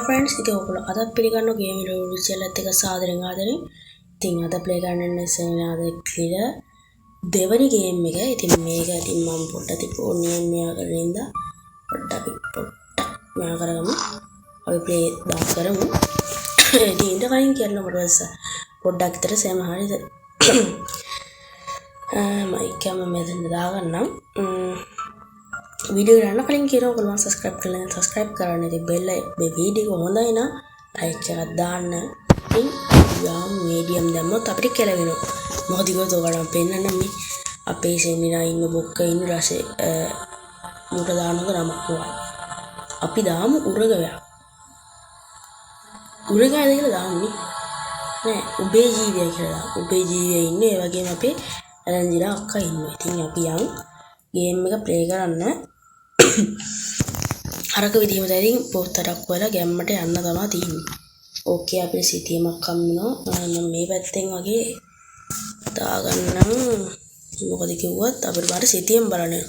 friends, ඉතින් ඔයගොල්ලෝ අද පිළිගන්න ගේම් රිවියුස් එකත් එක්ක සාදරයෙන් ආදරෙන්. ඉතින් අද ප්ලේ කරන්න ඉස්සෙල්ලා කියලා දෙවනි ගේම් එක. ඉතින් මේක ඉතින් මම පොඩ්ඩක් තිපෝන්නේ මෙයා කරගෙන ඉඳලා පොඩ්ඩක් මෙයා කරගමු. අපි ප්ලේ දාස් කරමු. ඉතින් ඉඳ කලින් කියන්න පොඩ්ඩක් විතර සෑම හරියද? මයික් එක මම මෙතන දාගන්නම්. वीडियो කරන්න කලින් කියනවා ඔයගොල්ලෝ subscribe කරලා නැත්නම් subscribe කරන්න. ඉතින් bell මේ වීඩියෝ එක හොඳයි නම් like එකක් දාන්න. ඉතින් යාම් medium දැම්මොත් අපිට කෙලවෙනවා. මොකද ඒක ඔයගොල්ලෝ පෙන්නන්න මේ අපේ සෙමිනා ඉන්න බොක්ක ඉන්න රසේ මුට දානක නමක් වුණා. අපි දාමු උරගවයක්. උරගයද කියලා දාමු නෑ උබේ ජීවිය කියලා. උබේ ජීවිය ඉන්නේ ඒ වගේම අපේ රංජිලා අක්කා ඉන්නවා. ඉතින් අපි යන් ගේම් එක ප්ලේ කරන්න. අරක විදිහම දැන් පොත්තටක් වල ගැම්මට යන්න තමයි තියෙන්නේ. ඕකේ අපේ සිටියමක් හම්බුණා. මම මේ පැත්තෙන් වගේ දාගන්නම්. මොකද කිව්වත් අපිට බාර සිටියම් බලන්න.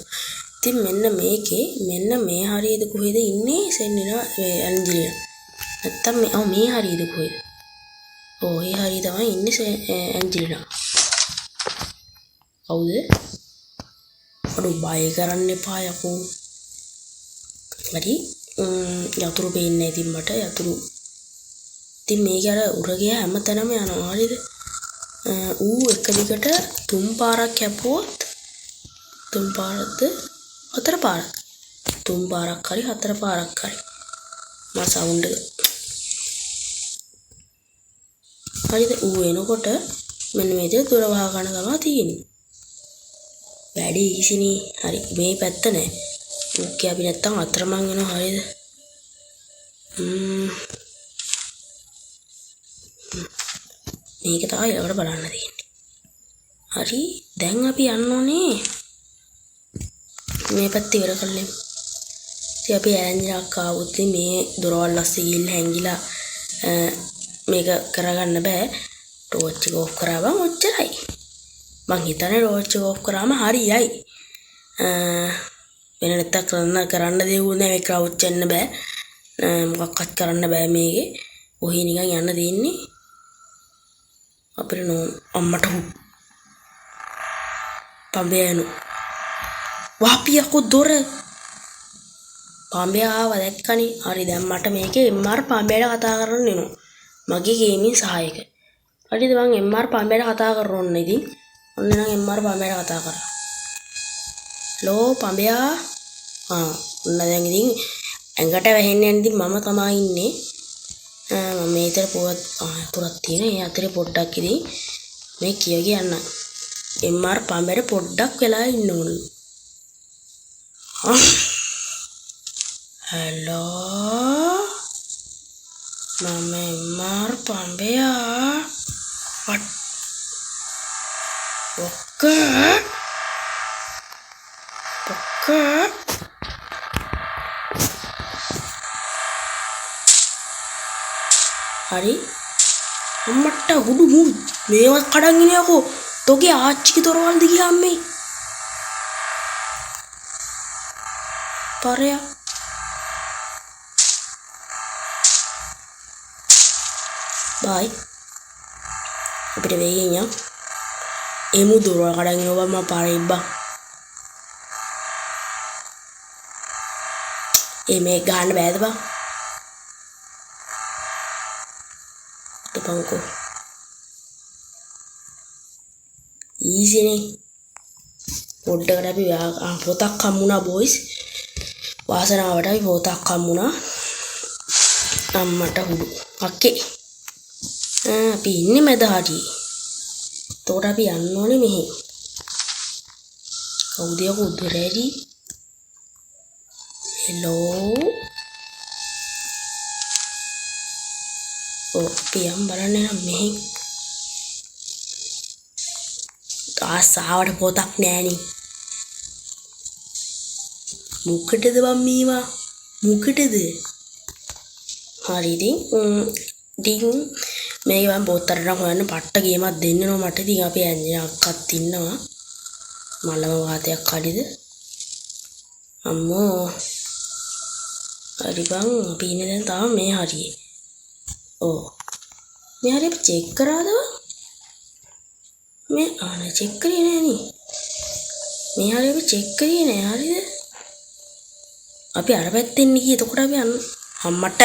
ඉතින් මෙන්න මේකේ මෙන්න මේ හරියද කොහෙද ඉන්නේ සෙන්නිනා ඇන්ජලිනා. නැත්තම් මේ හරියද කොහෙද? ඔව් ඒ හරිය තමයි ඉන්නේ ඇන්ජලිනා. කවුද? අඩු බය කරන්න එපා යකෝ. හරි යතුරු පේන්නේ නැහැ ඉතින් මට යතුරු. ඉතින් මේක අර උරගය හැමතැනම යනවා හරියද? ඌ එක දිගට 3 පාරක් කැපුවොත් 3 පාරක්ද 4 පාරක් 3 පාරක් හරි 4 පාරක් හරි මා සවුන්ඩ් එක හරිද? ඌ එනකොට මෙන්න මේ දේ දොර වහ ගන්න තමයි තියෙන්නේ. වැඩි ඊසිනේ. හරි මේ පැත්ත නෑ. ඕකේ අපි නැත්තම් අතරමං වෙනවා හරියද? මේක තමයි ඊළඟට බලන්න තියෙන්නේ. හරි දැන් අපි යන්න ඕනේ මේ පැත්ත ඉවර කරලා. ඉතින් අපි ඇරන්ජාක් ආවොත් මේ දොරවල් අස්සේ ගිහින් හැංගිලා මේක කරගන්න බෑ. ටෝච් එක ඔෆ් කරාම ඔච්චරයි. මං හිතන්නේ ටෝච් එක ඔෆ් කරාම හරියයි. වෙන නැත්තම් කරන්න දෙයක් නෑ. මේ ක්‍රවුච් වෙන්න බෑ. මොකක්වත් කරන්න බෑ මේකේ. ඔහි නිකන් යන්න දෙන්නේ. අපිට නෝ අම්මට පම්බයනු. වාපියකෝ දොර. පම්බය ආවා දැක්කනේ. හරි දැන් මට මේකේ MR පම්බයට කතා කරන්න වෙනවා. මගේ ගේමින් සහායක. හරිද මං MR පම්බයට කතා කරන්න ඕනේ ඉතින්. ඔන්න නම් MR පම්බයට කතා කරා. හලෝ පම්බයා. ඔන්න දැන් ඉතින් ඇඟට වැහෙන්නේ නැති මම තමයි ඉන්නේ. මම මේතර පොත් අතුරක් තියෙන. ඒ අතරේ පොඩ්ඩක් ඉතින් මේ කියන්න. MR පම්බයට පොඩ්ඩක් වෙලා ඉන්න ඕන. හලෝ මම MR පම්බයා. ඔක්ක හරි අම්මට හුඩු මුඩු මේවත් කඩන් ඉන්නේ යකෝ. තෝගේ ආච්චිගේ දොරවල් දිගේ අම්මේ පරයා. බයි අපිට වෙයින් යන්න. එමු දොරවල් කඩන් ඉනවා මම පාරේ ඉබ්බා. මේ ගහන්න බෑද බං? තපංකෝ ඊසිනේ. පොඩ්ඩකට අපි පොතක් හම්බුණා බොයිස්. වාසනාවට අපි පොතක් හම්බුණා. අම්මට හුඩු අක්කේ. අපි ඉන්නේ මැද හරියේ. එතකොට අපි යන්න ඕනේ මෙහෙ. කවුද යකෝ උඩරැඩි? හෙලෝ පියම් බලන්න නම් මෙහෙ ආසාවට පොතක් නෑනේ. මොකටද බම් මේවා? මොකටද? හරි ඉතින් මේක මම පොතරට හොයන්න පට්ට ගේමක් දෙන්නනවා මට. ඉතින් අපි ඇන්ජිලා අක්කත් ඉන්නවා. මලම වාතයක් කඩිද? අම්මෝ හරි බං අපි ඉන්නේ දැන් තාම මේ හරියේ. ඔව්. මේ හරිය අපි චෙක් කරාද බං? මේ ආනේ චෙක් කරේ නෑ නේ. මේ හරිය අපි චෙක් කරේ නෑ හරියද? අපි අර පැත්තෙන් ගියේ එතකොට අපි යන්න අම්මට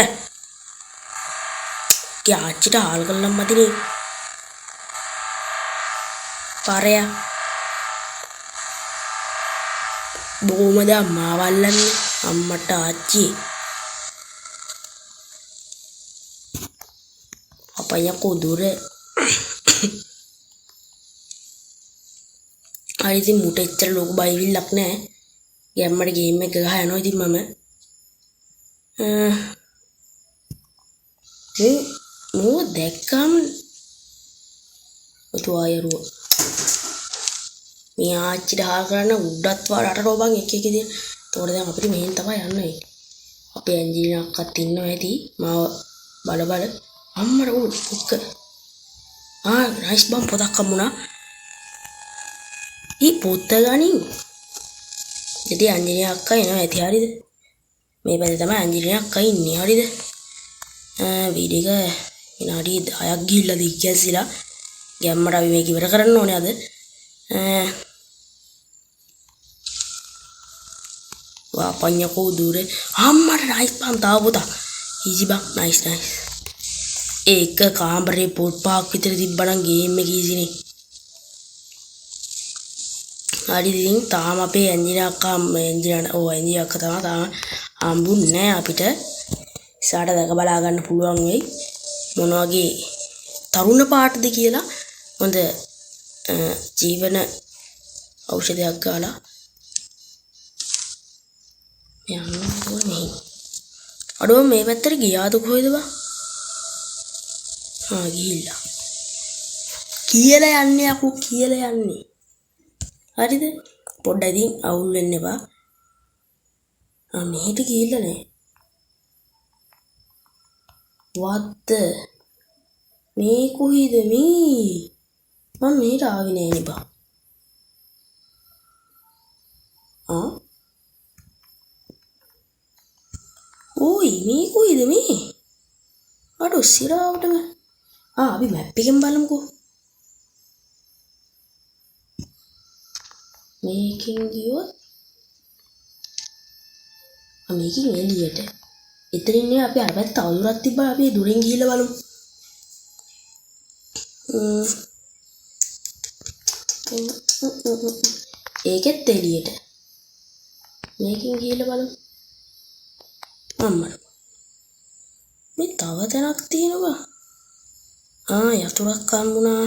ආච්චිට හාල් කළම් මතිනේ පාරයා බොහොමද අම්මා වල්ලන්නේ අම්මට ආච්චි අපයා කොදුර හරි ඉතින් මුට එච්චර ලොකු බයිවිල්ලක් නෑ ගැම්මට ගේම් එක ගහ යනවා ඉතින් මම මෝ දැක්කම ඔතුආයරුව මේ ආච්චිට හාල් කරන්න උඩත් වලට රෝබන් එක එක ඉතින් තෝර දැන් අපිට මෙහෙන් තමයි යන්න වෙන්නේ අපේ ඇන්ජලිනා අක්කත් ඉන්නවා ඇති මාව බල බල අම්මර උක්ක නයිස් බම් පොතක් හම්බුණා ඊ පොත ගනින් ඉතින් ඇන්ජලිනා අක්කා එනවා ඇති හරිද මේ පැත්තේ තමයි ඇන්ජලිනා අක්කා ඉන්නේ හරිද වීඩියෝ එක විනාඩි 10ක් ගිහිල්ලා දිග්ගැසිලා ගැම්මට අපි මේක ඉවර කරන්න ඕනේ අද වාපඤ්ඤකෝ දුරේ අම්මට නයිස් බම් තාව පුතා ඊසි බම් නයිස් ඒක කාමරේ පොත් පහක් විතර තිබ්බනම් ගේම් එක ඊසිනේ හරි ඉතින් තාම අපේ ඇන්ජලිනා අක්කා ඇන්ජලිනා අක්කා තාම හම්බුන්නේ නැහැ අපිට ඉස්සරහට දැක බලා ගන්න පුළුවන් වෙයි මොන වගේ තරුණ පාටද කියලා හොඳ ජීවන ඖෂධයක් ගාලා යන්න මේ අඩෝ මේ පැත්තට ගියාද කොහෙද බා ගිහිල්ලා කියලා යන්නේ අකෝ කියලා යන්නේ හරිද පොඩ්ඩක් ඉතින් අවුල් වෙන්න එපා මෙහෙට ගිහිල්ලා නෑ what මේ කොහෙද මේ මම මෙහෙට ආවේ නෑ නේ බා ඕයි මේ කොහෙද මේ අඩෝ සිරාවටම අපි මැප් එකෙන් බලමුකෝ මේකෙන් ගියොත් මේකෙන් එළියට එතනින් නේ අපි අර පැත්ත අවුරක් තිබ්බා අපි දුරින් ගිහිල්ලා බලමු ඒකෙත් එළියට මේකෙන් ගිහිල්ලා බලමු අම්මා මේ තව තැනක් තියෙනවා යතුරක් හම්බුණා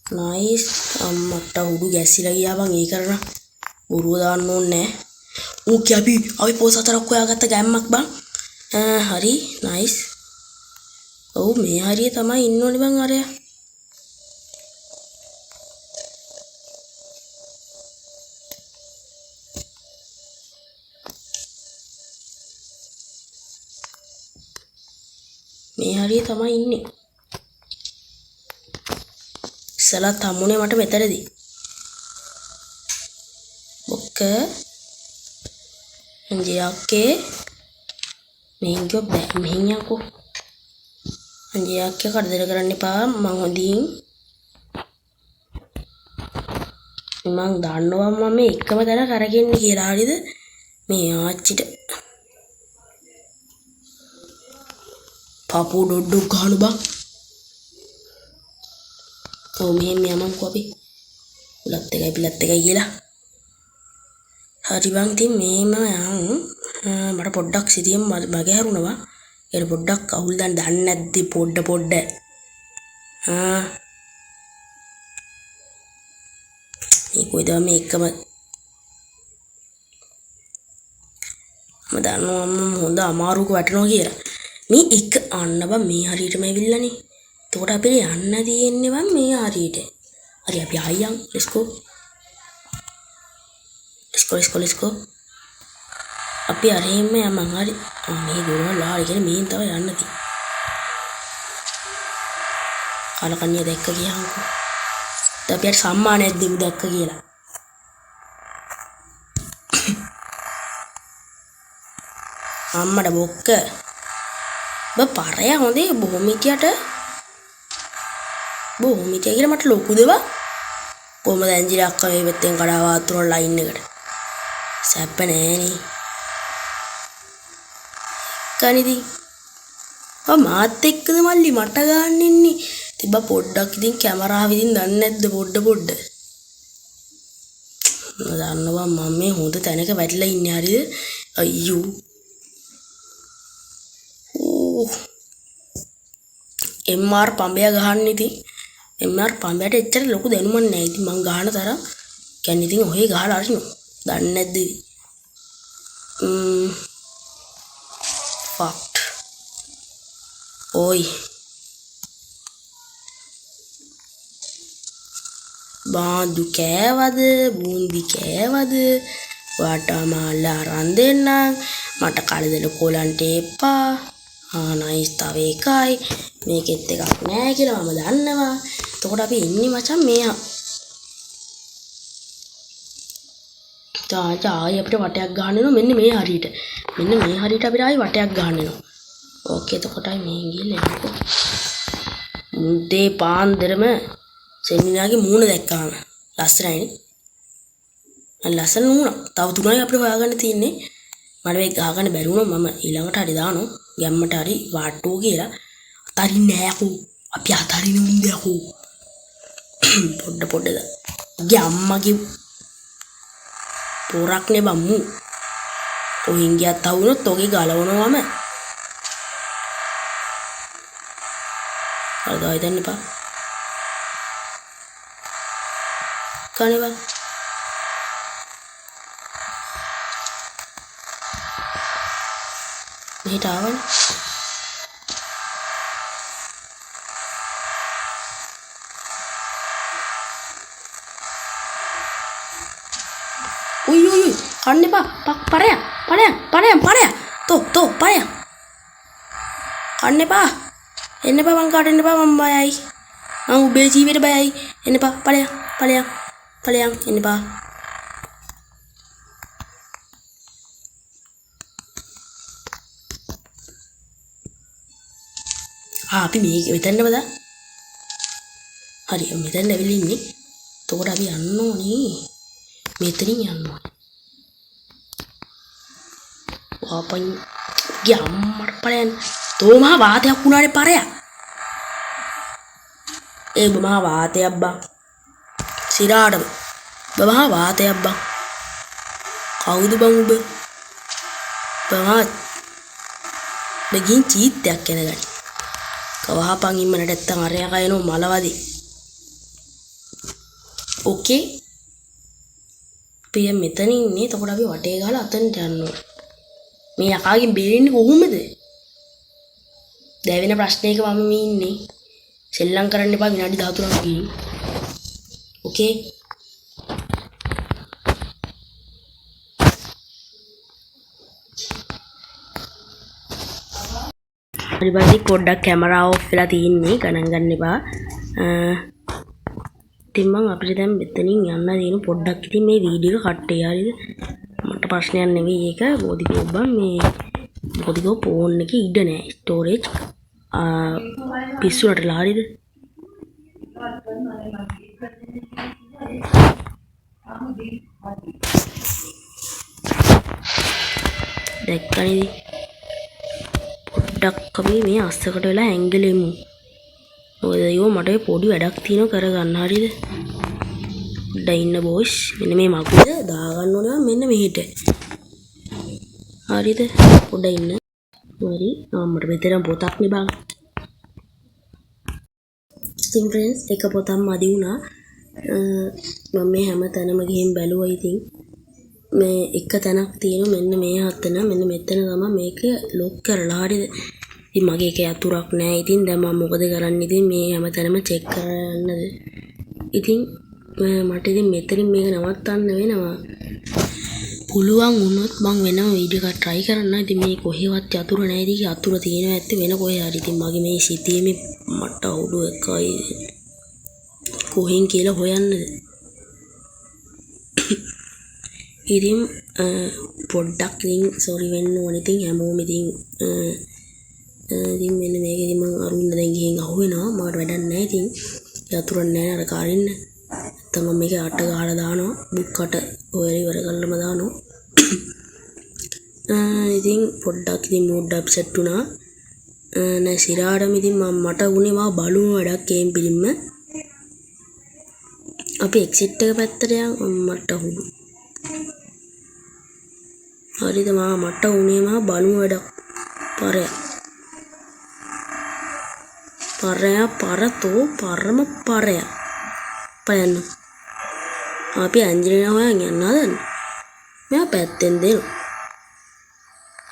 නයිස් අම්මට උඩු ගැසිලා ගියා බං ඒ කරන බොරුව දාන්න ඕනේ නෑ අපි පොස් හතරක් හොයාගත්ත ගැම්මක් බං හරි නයිස් ඔව් මේ හරිය තමයි ඉන්න ඕනේ බං අරයා මේ හරිය තමයි ඉන්නේ ඉස්සලත් හම්බුනේ මට මෙතනදී ඔක්ක අන්ජියාක්කේ මෙහෙන් ගියොත් බෑ මෙහෙන් යකෝ අන්ජියාක්කේ කරදර කරන්න එපා මං හොඳින් මං දන්නවා මම එකම තැන කරගෙන්නේ කියලා හරියද මේ ආච්චිට පාපු ඩොඩ්ඩු ගහනු බං ඔව් මෙහෙම යමන්කෝ අපි උලත් එකයි පිලත් එකයි කියලා හරි බං ඉතින් මේම මට පොඩ්ඩක් සිතියෙන් මගේ හැරුණා ඒක පොඩ්ඩක් අවුල් දැන් දන්නේ නැද්දි පොඩ මේ කොයිද මේ එකම මම දන්නවා මම හොඳ අමාරුවක වැටෙනවා කියලා මේ එක අන්න බං මේ හරියටම ඇවිල්ලානේ එතකොට අපිට යන්න තියෙන්නේ බං මේ හරියට හරි අපි ආයන් let's go අපි අරෙම යමන් හරි මේ දොරවල් ආරි කියන්නේ මෙහෙන් තමයි යන්න තියෙන්නේ කලකන්‍ය දැක්ක ගියාමකෝ දැන් අපිට සම්මානයක් දෙමු දැක්ක කියලා අම්මට බොක්ක පරය හොඳේ බොහොම හිටියට බොහොම හිටිය කියලා මට ලොකු දෙවා කොහමද ඇන්ජිල අක්කා මේ පැත්තෙන් කඩාව ආතුරන ලයින් එකට සැප නෑනේ කනිදී මාත් එක්කද මල්ලි මට ගන්න ඉන්නේ තිබ්බ පොඩ්ඩක් ඉතින් කැමරාව ඉතින් දන්නේ නැද්ද පොඩ්ඩ දන්නවා මම මේ හොඳ තැනක වැටලා ඉන්නේ හරියද අයියෝ MR පඹය ගහන්න ඉතින් MR පඹයට එච්චර ලොකු දැනුමක් නැහැ ඉතින් මං ගහන තරම් කියන්නේ ඉතින් ඔහේ ගහලා අරිනවා දන්නේ නැද්ද fucked ඔයි බාඳු කෑවද බූන්දි කෑවද වටමාල අරන් දෙන්නම් මට කලදල කොලන්ට එපා නයිස් තව එකයි මේකෙත් එකක් නෑ කියලා මම දන්නවා එතකොට අපි ඉන්නේ මචං මෙයා ආයි අපිට වටයක් ගහන්න වෙනවා මෙන්න මේ හරියට අපිට ආයි වටයක් ගහන්න වෙනවා ඕකේ එතකොටයි මේ ගිහලා එන්නකො මුද්දේ පාන්දරම සෙමිනාගේ මූණ දැක්කාම ලස්සනයිනේ ලස්සන නූණා තව තුනයි අපිට හොයාගන්න තියෙන්නේ මට මේක ගහගන්න බැරි වුණා මම ඊළඟට හරි දානවා ගැම්මට හරි වාට්ටෝ කියලා අතරින්නේ නෑ අකෝ අපි අතරින්න මුන්දේ අකෝ පොඩ්ඩ ගැම්මගේ පොරක්නේ බම්මු ඔහින් ගියත් આવුනොත් ඔගේ ගලවනවාම අරගායි දෙන්න එපා කනේ බං මෙහෙට ආවනේ උයි කන්න එපා පරය තෝ පරය කන්න එපා එන්න එපා මං කාට එන්න එපා මම බයයි මං උඹේ ජීවිතේ බයයි එන්න එපා පලයන් එන්න එපා අපි මේ මෙතනද බදා හරි මෙතන ඇවිල්ලා ඉන්නේ එතකොට අපි යන්න ඕනේ මෙතනින් යන්න ඕනේ වාපන් ගියම්මට පලයන් තෝ මහා වාතයක් වුණානේ පරය ඒ මහා වාතයක් බං සිරාඩම මහා වාතයක් බං කවුද බං ඔබ මහා බගින් චීත්තයක් කෙනගනි කවහපන් ඉන්නට නැත්තම් අරයා කයනෝ මලවදි ඕකේ අපි මෙතන ඉන්නේ එතකොට අපි වටේ ගහලා අතනට යන්න ඕනේ මේ යකාගෙන් බේරෙන්නේ කොහොමද දැවෙන ප්‍රශ්නයක මම මේ ඉන්නේ සෙල්ලම් කරන්න එපා විනාඩි 13ක් ගිහින් ඕකේ හරි පොඩ්ඩක් කැමරාව ඔෆ් වෙලා තියෙන්නේ ගණන් ගන්න එපා ඉතින් මම අපිට දැන් මෙතනින් යන්න දිනු පොඩ්ඩක් ඉතින් මේ වීඩියෝ එක කට් වෙයි හරියද මට ප්‍රශ්නයක් නෙවෙයි ඒක බෝධිකෝ බං මේ බෝධිකෝ ෆෝන් එකේ ඉඩ නැහැ ස්ටෝරේජ් පිස්සු නටලා හරියද දැක්කනේ පොඩ්ඩක් අපි මේ අස්සකට වෙලා ඇංගලෙමු මොකද අයියෝ මට පොඩි වැඩක් තියෙනවා කරගන්න හරියද දැන් ඉන්න බොයිස් මෙන්න මේ මගුල දාගන්න ඕනේ මෙන්න මෙහෙට හරියද පොඩ්ඩ ඉන්න හරි මට මෙතන පොතක් නේ බං ඉතින් ෆ්‍රෙන්ඩ්ස් එක පොතක් මදි වුණා මම මේ හැම තැනම ගිහින් බැලුවා ඉතින් මේ එක තැනක් තියෙනවා මෙන්න මේ හතන මෙන්න මෙතන තමයි මේක ලොක් කරලා හරියද ඉතින් මගේ එක යතුරක් නැහැ ඉතින් දැන් මම මොකද කරන්නේ ඉතින් මේ හැම තැනම චෙක් කරන්නද ඉතින් මට ඉතින් මෙතනින් මේක නවත්තන්න වෙනවා පුළුවන් වුණොත් මම වෙනම වීඩියෝ එකක් try කරන්න ඉතින් මේ කොහෙවත් යතුර නැහැ ඉතින් යතුර තියෙනවා ඇත්තේ වෙන කොහේ හරි ඉතින් මගේ මේ සිතේ මේ මට අවුඩු එකයි කොහෙන් කියලා හොයන්නද ඉතින් පොඩ්ඩක් ඉතින් සෝරි වෙන්න ඕනේ. ඉතින් හැමෝම ඉතින් මෙන්න මේක ඉතින් මම අරුන්න දැන් ගිහින් අහුවෙනවා. මට වැඩක් නැහැ. ඉතින් යතුරුක් නැහැ අර කාරින්න. නැත්තම් මම මේක අට ගහලා දානවා. බුක්කට ඔයලා ඉවර කරලම දානවා. ඉතින් පොඩ්ඩක් ඉතින් මූඩ් අප්සෙට් වුණා. නෑ සිරාටම ඉතින් මට උනේ මා බලුම වැඩක් ගේම් පිළිම්ම. අපි එක්සිට් එක පැත්තට මට හුදු. හරිද මට උනේ මා බලුම වැඩක් පරතෝ පරම පරය පයන්න. අපි අංජලිනා හොයන් යන්න හදන්නේ. මෙයා පැත්තෙන් දෙනවා.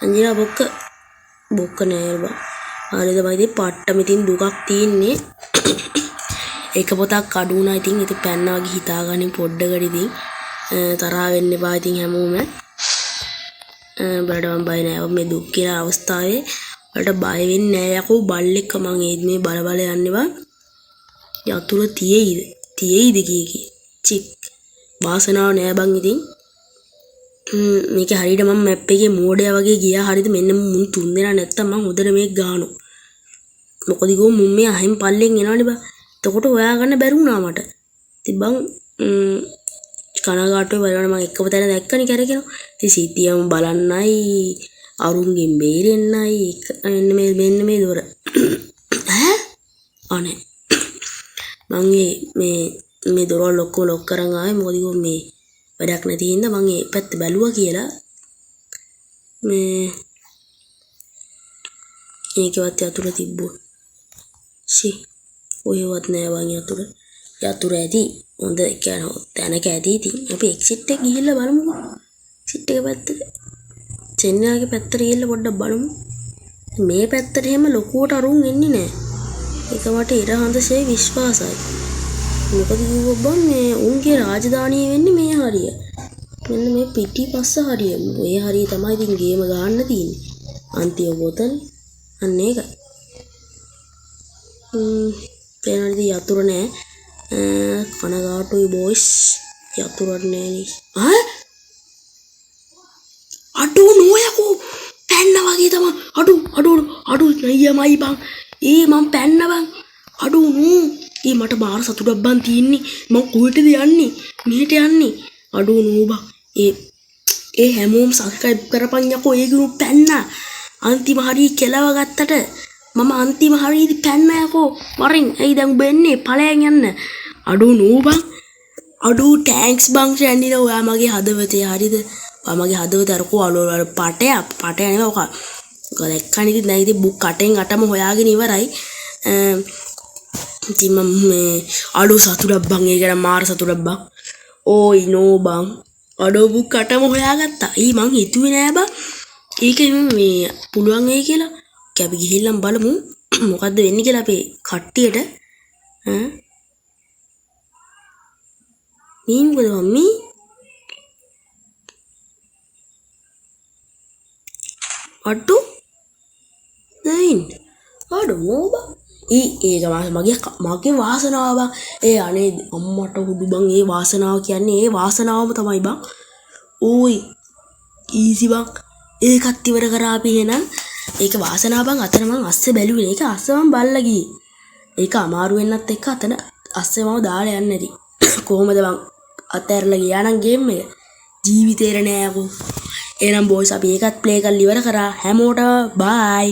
අංජලිනා බොක්ක නෑ බා. හරිද මම ඉතින් පට්ටම ඉතින් දුකක් තියෙන්නේ. එක පොතක් අඩු වුණා ඉතින් පැන්නා වගේ හිතාගන්නේ පොඩ්ඩකට ඉතින් තරහ වෙන්න එපා ඉතින් හැමෝම. බලන්න මම බය නෑ මේ දුක් කියලා අවස්ථාවේ වලට බය වෙන්නේ නෑ යකෝ බල්ලෙක් මං මේ බල යන්නවා. යතුර තියෙයිද කී චික් වාසනාව නෑ බං ඉතින්. මේක හරියට මම මැප් එකේ මෝඩයා වගේ ගියා. හරිද මෙන්න මුන් තුන් දෙනා නැත්තම් මං හොදට මේක ගහනවා. මොකද ගෝ මුන් මේ අහින් පල්ලෙන් එනවනේ බං. එතකොට හොයාගන්න බැරි වුණා මට. ඉතින් බං කනගාටුවේ බලන්න මම එක්කම තැන දැක්කනේ කරගෙනවා. ඉතින් සිටියම බලන්නයි අරුන්ගෙන් බේරෙන්නයි මෙන්න මේ දොර. අනේ මං මේ දොරවල් ඔක්කොම ලොක් කරන් ආවේ මොකද ගෝ මේ වැඩක් නැති හින්දා මං ඒ පැත්ත බැලුවා කියලා ඒකවත් යතුරු තිබ්බෝ. ඔයවත් නෑ වන් යතුරු ඇති හොඳ කියන තැනක ඇති. ඉතින් අපි එක්සිට් එක ගිහිල්ලා බලමුකෝ. එක්සිට් එක පැත්තට චෙන්නාගේ පැත්තට ගිහිල්ලා පොඩ්ඩක් බලමු. මේ පැත්තට එහෙම ලොකුවට අරුන් එන්නේ නෑ. ඒක මට ඉර හඳසේ විශ්වාසයි. මොකද කිව්වොත් මේ උන්ගේ රාජධානිය වෙන්නේ මේ හරිය. මෙන්න මේ පිටිපස්ස හරිය. මේ හරිය තමයි ඉතින් ගේම ගන්න තියෙන්නේ. අන්තිම බෝතල් අන්න ඒකයි. පේනවද යතුරු නෑ. කනගාටුයි බොයිස් යතුරුක් නෑනේ. අඩු නෝයකෝ පැන්න වගේ තමයි. අඩු නයියමයි බං. මම පැන්න බං. අඩු නෝ. මට බාර සතුටක් බං තියෙන්නේ. මම කොහෙටද යන්නේ? මෙහෙට යන්නේ. අඩු නෝ බං. හැමෝම සබ්ස්ක්‍රයිබ් කරපන් යකෝ. ඒගොල්ලෝ පැන්න. අන්තිම හරිය කෙලව ගත්තට මම අන්තිම හරියදී පැන්න යකෝ. වරින් ඇයි දැන් බෙන්නේ ඵලයන් යන්න. අඩු නෝ බං. අඩු ටැන්ක්ස් බං ෂැන්ඩිලා ඔයා මගේ හදවතේ හරිද? ඔයා මගේ හදවතේ අර කොහොල පටය නෙවෙයි ඔක. දැක්කනේ ඉතින් දැන් ඉතින් බුක් කටෙන් අටම හොයාගෙන ඉවරයි. ඉතින් මම මේ අඩු සතුටක් බං. ඒක මාර සතුටක් බං. ඕයි නෝ බං. අඩු බුක් කටම හොයාගත්තා. මං හිතුවේ නෑ බං. ඒක මේ පුළුවන් වෙයි කියලා. අපි ගිහිල්ලා බලමු මොකද්ද වෙන්නේ කියලා අපේ කට්ටියට. මොකද මම්මි? අඩු නයින් අඩු නෝබ. ඒක මගේ වාසනාව බං. අනේ අම්මට හුදු බං. වාසනාව කියන්නේ වාසනාවම තමයි බං. ඕයි ඊසි බං. ඒකත් ඉවර කරා අපි එහෙනම්. ඒක වාසනාව බං. අතන මං අස්සේ බැලුවේ. ඒක අස්සේ මං බල්ලා ගියේ. ඒක අමාරු වෙන්නත් එක්ක අතන අස්සේ මම දාලා යන්නේ නැති. කොහොමද බං අතහැරලා ගියා නම් ගේම් එක ජීවිතේර නෑ යකෝ. එහෙනම් බොයිස් අපි ඒකත් ප්ලේ කරලා ඉවර කරා. හැමෝටම බයි.